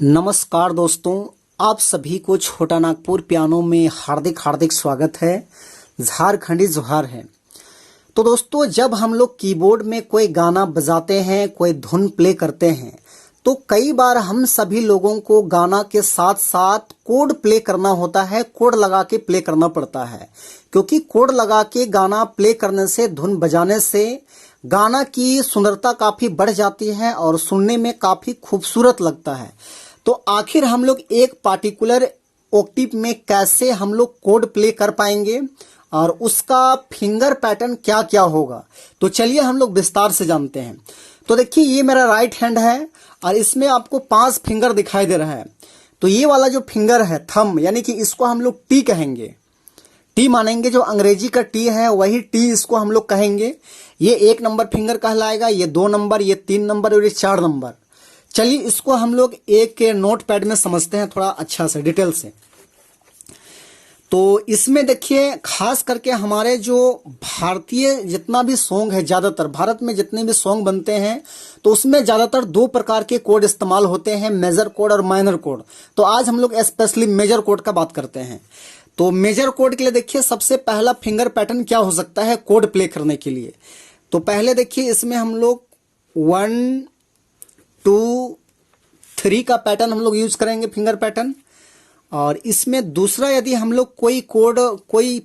नमस्कार दोस्तों, आप सभी को छोटा नागपुर पियानो में हार्दिक हार्दिक स्वागत है। झारखंडी जोहार है। तो दोस्तों, जब हम लोग कीबोर्ड में कोई गाना बजाते हैं, कोई धुन प्ले करते हैं, तो कई बार हम सभी लोगों को गाना के साथ साथ कोड प्ले करना होता है। कोड लगा के प्ले करना पड़ता है, क्योंकि कोड लगा के गाना प्ले करने से, धुन बजाने से गाना की सुंदरता काफी बढ़ जाती है और सुनने में काफी खूबसूरत लगता है। तो आखिर हम लोग एक पार्टिकुलर ऑक्टेव में कैसे हम लोग कोड प्ले कर पाएंगे और उसका फिंगर पैटर्न क्या क्या होगा, तो चलिए हम लोग विस्तार से जानते हैं। तो देखिए, ये मेरा राइट हैंड है और इसमें आपको 5 फिंगर दिखाई दे रहा है। तो ये वाला जो फिंगर है, थंब, यानी कि इसको हम लोग टी कहेंगे। टी मानेंगे, जो अंग्रेजी का टी है वही टी इसको हम लोग कहेंगे। ये 1 नंबर फिंगर कहलाएगा, ये 2 नंबर, ये 3 नंबर और ये 4 नंबर। चलिए इसको हम लोग एक नोट पैड में समझते हैं थोड़ा अच्छा से, डिटेल से। तो इसमें देखिए, खास करके हमारे जो भारतीय जितना भी सॉन्ग है, ज्यादातर भारत में जितने भी सॉन्ग बनते हैं, तो उसमें ज्यादातर 2 प्रकार के कोड इस्तेमाल होते हैं, मेजर कोड और माइनर कोड। तो आज हम लोग स्पेशली मेजर कोड का बात करते हैं। तो मेजर कोड के लिए देखिए, सबसे पहला फिंगर पैटर्न क्या हो सकता है कोड प्ले करने के लिए। तो पहले देखिए, इसमें हम लोग 1 2 3 का पैटर्न हम लोग यूज करेंगे, फिंगर पैटर्न। और इसमें दूसरा, यदि हम लोग कोई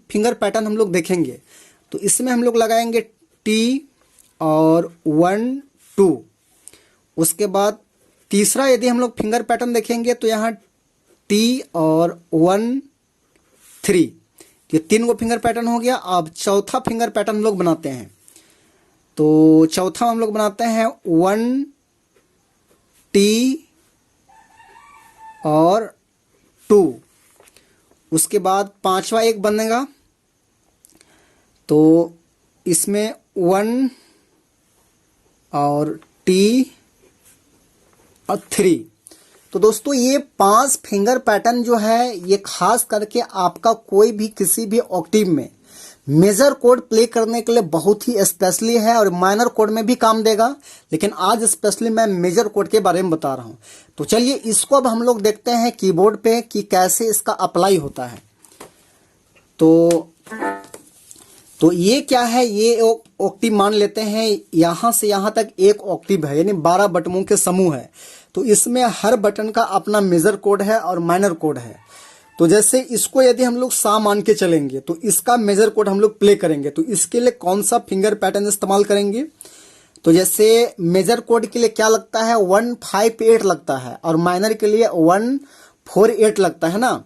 फिंगर पैटर्न हम लोग देखेंगे, तो इसमें हम लोग लगाएंगे टी और 1 2। उसके बाद तीसरा यदि हम लोग फिंगर पैटर्न देखेंगे, तो यहाँ टी और 1 3। ये 3 गो फिंगर पैटर्न हो गया। अब चौथा फिंगर पैटर्न हम लोग बनाते हैं। तो चौथा हम लोग बनाते हैं 1 टी और 2। उसके बाद पांचवा एक बनेगा, तो इसमें 1 और टी और 3। तो दोस्तों, ये 5 फिंगर पैटर्न जो है, ये खास करके आपका कोई भी किसी भी ऑक्टेव में मेजर कोड प्ले करने के लिए बहुत ही स्पेशली है और माइनर कोड में भी काम देगा, लेकिन आज स्पेशली मैं मेजर कोड के बारे में बता रहा हूं। तो चलिए इसको अब हम लोग देखते हैं कीबोर्ड पे कि कैसे इसका अप्लाई होता है। तो ये क्या है, ये ऑक्टेव मान लेते हैं। यहां से यहां तक एक ऑक्टेव है, यानी 12 बटनों के समूह है। तो इसमें हर बटन का अपना मेजर कोड है और माइनर कोड है। तो जैसे इसको यदि हम लोग सा मान के चलेंगे, तो इसका मेजर कोड हम लोग प्ले करेंगे, तो इसके लिए कौन सा फिंगर पैटर्न इस्तेमाल करेंगे। तो जैसे मेजर कोड के लिए क्या लगता है, 1 5 8 लगता है, और माइनर के लिए 1 4 8 लगता है ना।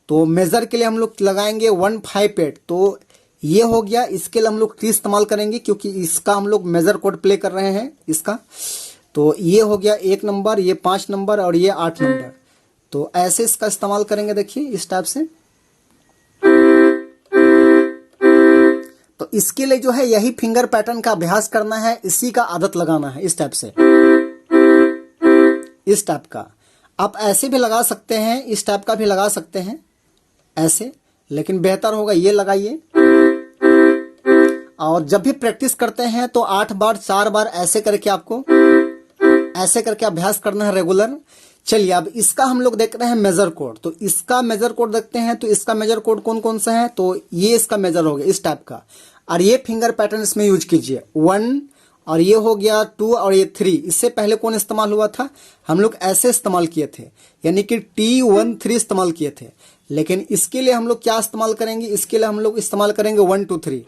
तो मेजर के लिए हम लोग लगाएंगे 1 5 8। तो ये हो गया। इसके लिए हम लोग टी इस्तेमाल करेंगे, क्योंकि इसका हम लोग मेजर कोड प्ले कर रहे हैं इसका। तो ये हो गया 1 नंबर, ये 5 नंबर और ये 8 नंबर। तो ऐसे इसका इस्तेमाल करेंगे, देखिए इस टाइप से। तो इसके लिए जो है यही फिंगर पैटर्न का अभ्यास करना है, इसी का आदत लगाना है, इस टाइप से, इस टाइप का। आप ऐसे भी लगा सकते हैं, इस टाइप का भी लगा सकते हैं ऐसे, लेकिन बेहतर होगा ये लगाइए। और जब भी प्रैक्टिस करते हैं तो 8 बार 4 बार ऐसे करके आपको ऐसे करके अभ्यास करना है रेगुलर। चलिए अब इसका हम लोग देख रहे हैं मेजर कोड। तो इसका मेजर कोड देखते हैं। तो इसका मेजर कोड कौन कौन सा है, तो ये इसका मेजर हो गया इस टाइप का। और ये फिंगर पैटर्न इसमें यूज कीजिए, 1 और ये हो गया 2 और ये 3। इससे पहले कौन इस्तेमाल हुआ था, हम लोग ऐसे इस्तेमाल किए थे, यानी कि T1 3 इस्तेमाल किए थे। लेकिन इसके लिए हम लोग क्या इस्तेमाल करेंगे, इसके लिए हम लोग इस्तेमाल करेंगे 1 2 3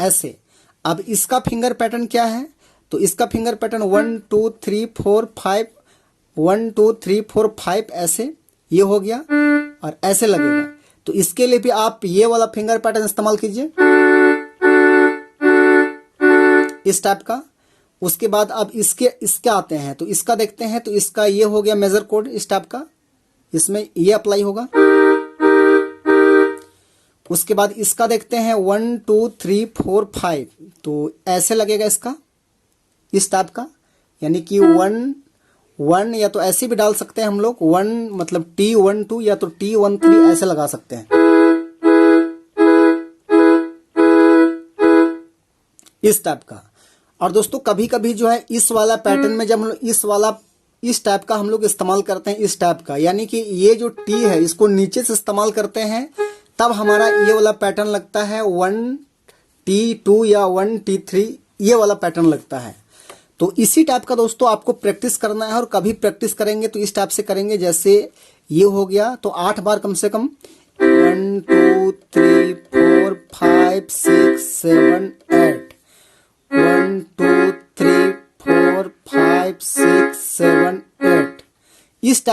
ऐसे। अब इसका फिंगर पैटर्न क्या है, तो इसका फिंगर पैटर्न 1 2 3 4 5, 1 2 3 4 5 ऐसे, ये हो गया और ऐसे लगेगा। तो इसके लिए भी आप ये वाला फिंगर पैटर्न इस्तेमाल कीजिए, इस टाइप का। उसके बाद अब इसके आते हैं, तो इसका देखते हैं। तो इसका ये हो गया मेजर कोड इस टाइप का, इसमें ये अप्लाई होगा। उसके बाद इसका देखते हैं 1 2 3 4 5। तो ऐसे लगेगा इसका, इस टाइप का, यानी कि 1 1, या तो ऐसे भी डाल सकते हैं हम लोग 1 मतलब T1 2, या तो T1 3 ऐसे लगा सकते हैं, इस टाइप का। और दोस्तों, कभी कभी जो है इस वाला पैटर्न में जब हम लोग इस वाला इस टाइप का हम लोग इस्तेमाल करते हैं, इस टाइप का, यानी कि ये जो टी है इसको नीचे से इस्तेमाल करते हैं, तब हमारा ये वाला पैटर्न लगता है 1T2 या 1T3, ये वाला पैटर्न लगता है। तो इसी टाइप का दोस्तों आपको प्रैक्टिस करना है, और कभी प्रैक्टिस करेंगे तो इस टाइप से करेंगे, जैसे ये हो गया तो 8 बार कम से कम 1 2 3 4 5 6 7 8, 1 2 3 4 5 6 7 8, इस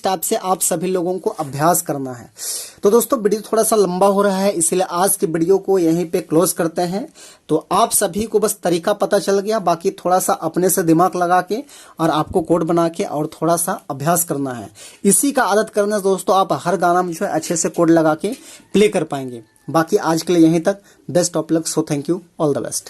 टाइप से आप सभी लोगों को अभ्यास करना है। तो दोस्तों वीडियो थोड़ा सा लंबा हो रहा है, इसलिए आज की वीडियो को यहीं पे क्लोज करते हैं। तो आप सभी को बस तरीका पता चल गया, बाकी थोड़ा सा अपने से दिमाग लगा के और आपको कोड बना के और थोड़ा सा अभ्यास करना है। इसी का आदत करने से दोस्तों आप हर गाना में जो है अच्छे से कोड लगा के प्ले कर पाएंगे। बाकी आज के लिए यहीं तक, best of luck, so thank you, all the best.